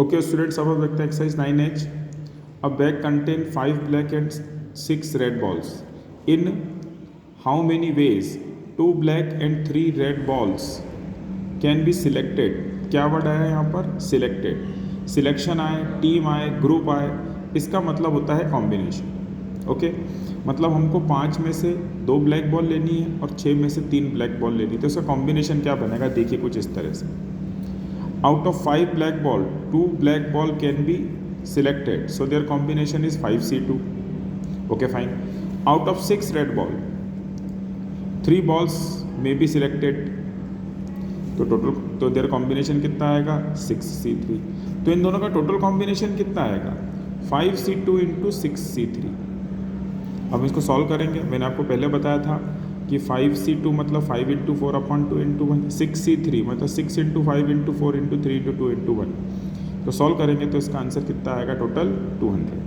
Okay, students, अब देखते हैं exercise 9H. A bag contain 5 black and 6 red balls. In how many ways 2 black and 3 red balls can be selected? क्या word आया यहाँ पर? Selected. Selection आए, team आए, ग्रुप आए, इसका मतलब होता है कॉम्बिनेशन. ओके, मतलब हमको 5 में से 2 ब्लैक बॉल लेनी है और 6 में से 3 ब्लैक बॉल लेनी है, तो इसका कॉम्बिनेशन क्या बनेगा? देखिए कुछ इस तरह से. Out of 5 black ball, 2 black ball can be selected. So their combination is 5C2. Okay, fine. Out of 6 red ball, 3 balls may be selected. तो टोटल तो देयर कॉम्बिनेशन कितना आएगा? 6C3. तो इन दोनों का टोटल कॉम्बिनेशन कितना आएगा? 5C2 into 6C3. अब इसको सॉल्व करेंगे. मैंने आपको पहले बताया था कि 5C2 मतलब 5 इंटू 4 अपॉन 2 इंटू 1. 6C3 मतलब 6 into 5 into 4 into 3 into 2 into 1. तो सॉल्व करेंगे तो इसका आंसर कितना आएगा? टोटल 200.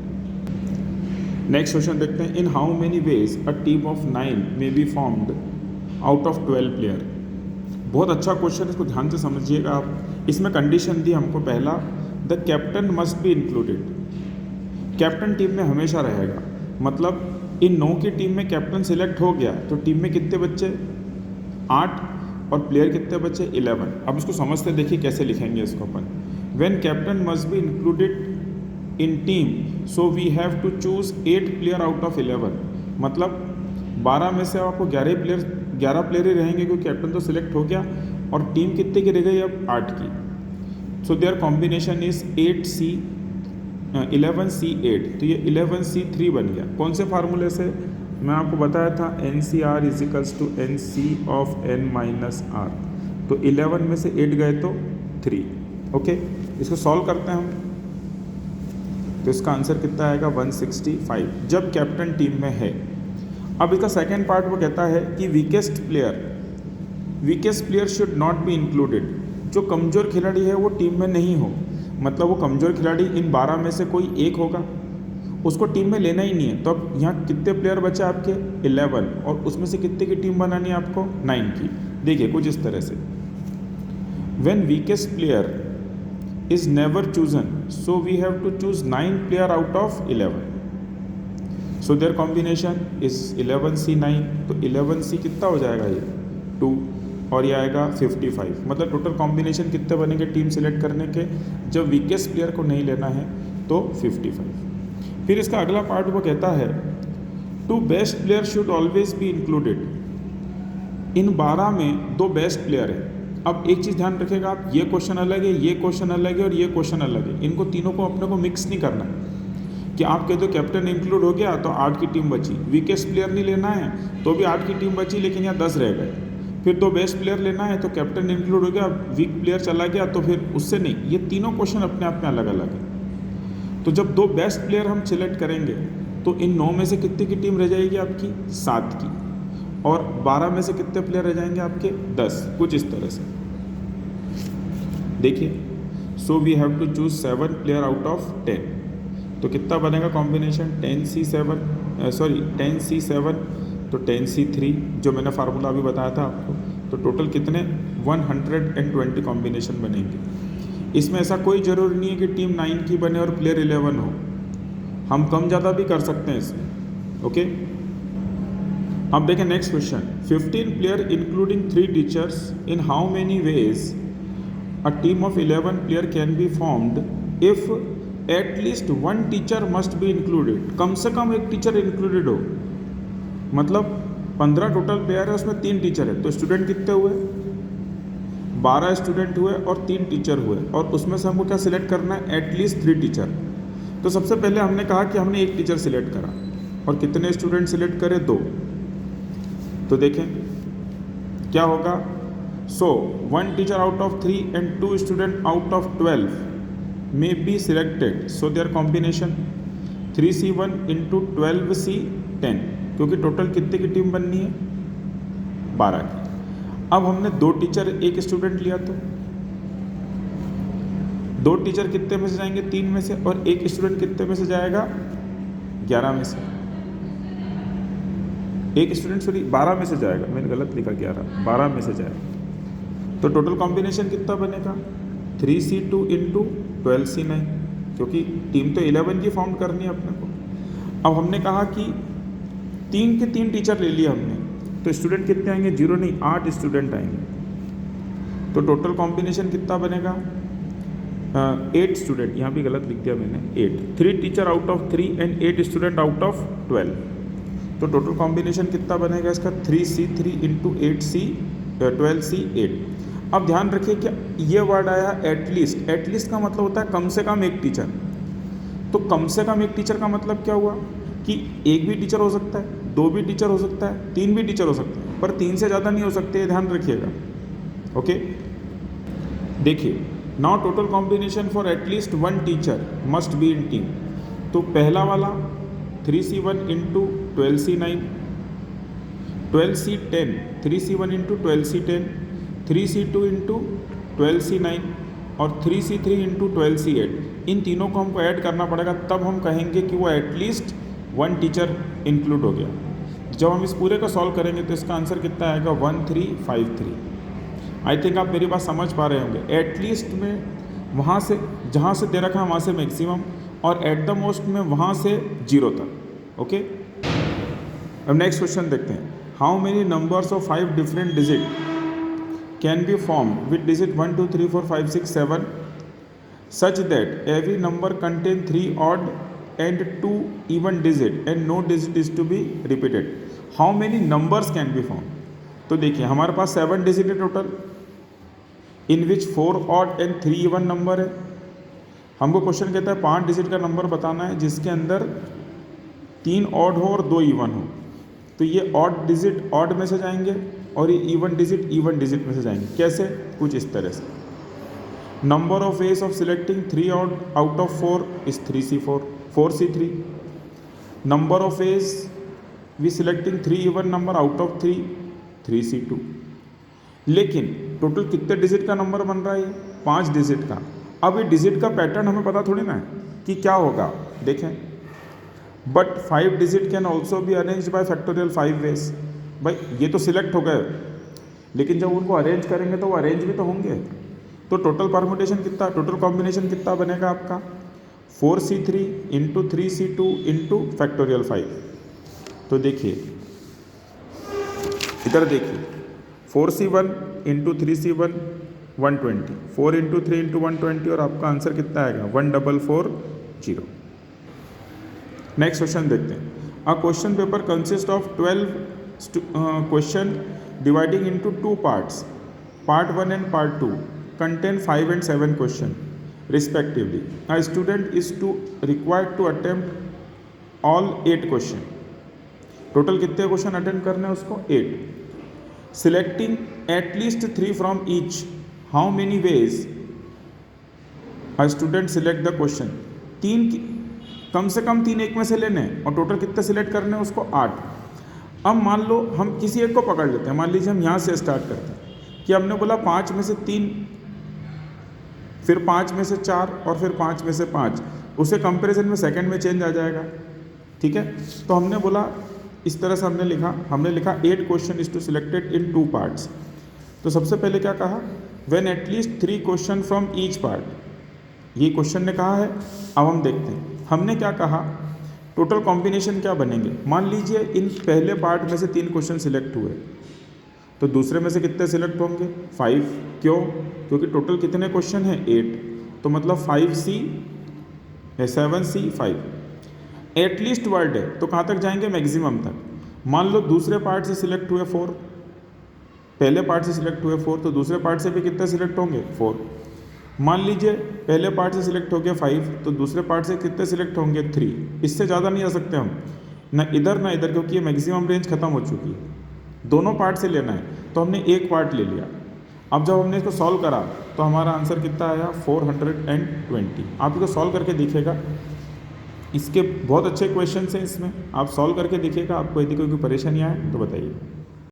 नेक्स्ट क्वेश्चन देखते हैं. इन how many ways a team of 9 may be formed out of 12 player. बहुत अच्छा क्वेश्चन, इसको ध्यान से समझिएगा आप. इसमें कंडीशन दी हमको, पहला the captain must be included. Captain team में हमेशा रहेगा. मतलब इन 9 की टीम में कैप्टन सिलेक्ट हो गया तो टीम में कितने बच्चे? 8. और प्लेयर कितने बच्चे? 11. अब इसको समझते देखिए कैसे लिखेंगे इसको अपन. When captain must be included in team so we have to choose 8 player out of 11. मतलब 12 में से आपको 11 प्लेयर ही रहेंगे क्योंकि कैप्टन तो सिलेक्ट हो गया. और टीम कितने की रह गई अब? 8 की. सो देयर कॉम्बिनेशन इज 11C8. तो ये 11C3 बन गया. कौन से फार्मूले से? मैं आपको बताया था NCR is equals to NC of N minus R. तो 11 में से 8 गए तो 3. ओके, इसको सॉल्व करते हैं हम. तो इसका आंसर कितना आएगा? 165 जब कैप्टन टीम में है. अब इसका सेकेंड पार्ट वो कहता है कि weakest player should not be included. जो कमज़ोर खिलाड़ी है वो टीम में नहीं हो. मतलब वो कमज़ोर खिलाड़ी इन 12 में से कोई एक होगा, उसको टीम में लेना ही नहीं है. तो अब यहाँ कितने प्लेयर बचे आपके? 11. और उसमें से कितने की टीम बनानी है आपको? 9 की. देखिए कुछ इस तरह से. When weakest player is never chosen so we have to choose 9 player out of 11. So there combination is 11C9. तो 11C कितना हो जाएगा? ये 2 और ये आएगा 55. मतलब टोटल कॉम्बिनेशन कितने बनेंगे टीम सेलेक्ट करने के? जब वीकेस्ट प्लेयर को नहीं लेना है तो 55. फिर इसका अगला पार्ट वो कहता है 2 best player should always be included. इन 12 में 2 बेस्ट प्लेयर है. अब एक चीज़ ध्यान रखिएगा आप, ये क्वेश्चन अलग है, ये क्वेश्चन अलग है और ये क्वेश्चन अलग है. इनको तीनों को अपने को मिक्स नहीं करना कि आप कहते हो कैप्टन इंक्लूड हो गया तो 8 की टीम बची. वीकेस्ट प्लेयर नहीं लेना है तो भी 8 की टीम बची, लेकिन यहाँ 10 रह गए. फिर 2 बेस्ट प्लेयर लेना है तो कैप्टन इंक्लूड हो गया, वीक प्लेयर चला गया तो फिर उससे नहीं. ये तीनों क्वेश्चन अपने आप में अलग अलग है. तो जब 2 बेस्ट प्लेयर हम सिलेक्ट करेंगे तो इन 9 में से कितने की टीम रह जाएगी आपकी? 7 की. और 12 में से कितने प्लेयर रह जाएंगे आपके? 10. कुछ इस तरह से देखिए. So we have to choose 7 player out of 10. तो कितना बनेगा कॉम्बिनेशन? 10C7 तो 10C3 जो मैंने फार्मूला अभी बताया था आपको. तो टोटल कितने? 120 कॉम्बिनेशन बनेंगे. इसमें ऐसा कोई ज़रूरी नहीं है कि टीम 9 की बने और प्लेयर 11 हो. हम कम ज़्यादा भी कर सकते हैं इसमें. ओके, अब देखें next question. 15 player including 3 teachers. In how many ways a team of 11 player can be formed if at least 1 teacher must be included. कम से कम एक टीचर इंक्लूडेड हो. मतलब 15 टोटल प्लेयर है, उसमें 3 टीचर है. तो स्टूडेंट कितने हुए? 12 स्टूडेंट हुए और 3 टीचर हुए. और उसमें से हमको क्या सिलेक्ट करना है? At least 3 teacher. तो सबसे पहले हमने कहा कि हमने एक टीचर सिलेक्ट करा और कितने स्टूडेंट सिलेक्ट करे? 2. तो देखें क्या होगा. सो 1 teacher out of 3 and 2 student out of 12 may be selected. So there combination 3C1 into 12C10. क्योंकि टोटल कितने की टीम बननी है? 12 की. अब हमने 2 टीचर 1 स्टूडेंट लिया तो 2 टीचर कितने में से जाएंगे? 3 में से. और 1 स्टूडेंट कितने में से जाएगा? 11 में से. 1 स्टूडेंट 12 में से जाएगा. मैंने गलत लिखा 11, 12 में से जाएगा. तो टोटल कॉम्बिनेशन कितना बनेगा? 3C2 इंटू 12C9, क्योंकि टीम तो 11 की फाउंड करनी है अपने को। अब हमने कहा कि 3 के 3 टीचर ले लिए हमने, तो स्टूडेंट कितने आएंगे? 0 नहीं, 8 स्टूडेंट आएंगे। तो टोटल कॉम्बिनेशन कितना बनेगा? 8 स्टूडेंट, यहाँ भी गलत लिख दिया मैंने, 8, 3 teacher out of 3 and 8 student out of 12। तो टोटल कॉम्बिनेशन कितना बनेगा इसका? 3C3 into 8C 12C8। अब ध्यान रखिए कि ये वर्ड आया एटलीस्ट। एटलीस्ट का मतलब होता है कम से कम एक टीचर। तो कम से कम एक टीचर का मतलब क्या हुआ कि एक भी टीचर हो सकता है, 2 भी टीचर हो सकता है, 3 भी टीचर हो सकते हैं, पर 3 से ज़्यादा नहीं हो सकते, ये ध्यान रखिएगा। ओके, देखिए, now total combination for at least 1 teacher must be in team. तो पहला वाला 3C1 into 12C9, 12C10, 3C1 into 12C10, 3C2 into 12C9 और 3C3 इंटू 12C8। इन तीनों को हमको ऐड करना पड़ेगा, तब हम कहेंगे कि वो एटलीस्ट 1 टीचर इंक्लूड हो गया। जब हम इस पूरे को सॉल्व करेंगे तो इसका आंसर कितना आएगा? 1353। आई थिंक आप मेरी बात समझ पा रहे होंगे। एटलीस्ट में वहाँ से जहाँ से दे रखा है वहाँ से मैक्सिमम, और एट द मोस्ट में वहाँ से 0 तक। ओके, अब नेक्स्ट क्वेश्चन देखते हैं। How many numbers of 5 different digit can be formed with digit 1 2 3 4 5 6 7 such that every number contain 3 odd and 2 even digit and no digit is to be repeated. How many numbers can be formed? तो देखिए, हमारे पास 7 digit है total, in which 4 odd and 3 even number है। हमको question कहता है 5 digit का number बताना है जिसके अंदर 3 odd हो और 2 even हो। तो ये odd डिजिट odd में से जाएंगे और ये even डिजिट में से जाएंगे। कैसे? कुछ इस तरह से। Number of ways of selecting 3 odd out of 4 is 3C4, 4C3. Number of ways we selecting 3 even number out of 3, 3C2. लेकिन टोटल कितने डिजिट का नंबर बन रहा है? 5 डिजिट का। अब ये डिजिट का पैटर्न हमें पता थोड़ी ना है कि क्या होगा, देखें। But 5 digit can also be arrange by factorial 5 ways. भाई ये तो सिलेक्ट हो गए, लेकिन जब उनको अरेंज करेंगे तो वो अरेंज भी तो होंगे। तो टोटल परमुटेशन कितना, टोटल कॉम्बिनेशन कितना बनेगा आपका? 4C3 into 3C2 into factorial 5। तो देखिए, इधर देखिए, 4C1 into 3C1 120, 4 into 3 into 120, और आपका आंसर कितना आएगा? 1440। नेक्स्ट क्वेश्चन देखते हैं। A question paper consist of 12 question dividing into 2 parts, part 1 and part 2 contain 5 and 7 question respectively. A student is required to attempt all 8 question. Total कितने question attempt करने हैं उसको? 8. Selecting at least 3 from each. How many ways a student select the question? 3 कम से कम 3 एक में से लेने हैं, और टोटल कितने सिलेक्ट करने हैं उसको? 8। अब मान लो हम किसी एक को पकड़ लेते हैं। मान लीजिए हम यहाँ से स्टार्ट करते हैं कि हमने बोला 5 में से 3, फिर 5 में से 4 और फिर 5 में से 5। उसे कंपैरिजन में सेकंड में चेंज आ जाएगा, ठीक है। तो हमने बोला इस तरह से हमने लिखा 8 question is to selected in 2 parts. तो सबसे पहले क्या कहा? When at least 3 question from each part. ये क्वेश्चन ने कहा है। अब हम देखते हैं हमने क्या कहा, टोटल कॉम्बिनेशन क्या बनेंगे। मान लीजिए इन पहले पार्ट में से 3 क्वेश्चन सिलेक्ट हुए, तो दूसरे में से कितने सिलेक्ट होंगे? 5। क्यों? क्योंकि टोटल कितने क्वेश्चन हैं? 8। तो मतलब 5C 7C 5। एटलीस्ट वर्ड है तो कहाँ तक जाएंगे? मैक्सिमम तक। मान लो दूसरे पार्ट से सिलेक्ट हुए 4, पहले पार्ट से सिलेक्ट हुए 4, तो दूसरे पार्ट से भी कितने सिलेक्ट होंगे? 4। मान लीजिए पहले पार्ट से सिलेक्ट हो गया 5, तो दूसरे पार्ट से कितने सिलेक्ट होंगे? 3। इससे ज़्यादा नहीं आ सकते हम, ना इधर ना इधर, क्योंकि ये मैक्सिमम रेंज खत्म हो चुकी है। दोनों पार्ट से लेना है, तो हमने एक पार्ट ले लिया। अब जब हमने इसको सॉल्व करा तो हमारा आंसर कितना आया? 420। आप इसको सॉल्व करके देखिएगा, इसके बहुत अच्छे क्वेश्चन हैं इसमें, आप सॉल्व करके देखिएगा। आपको यदि कोई परेशानी आए तो बताइए।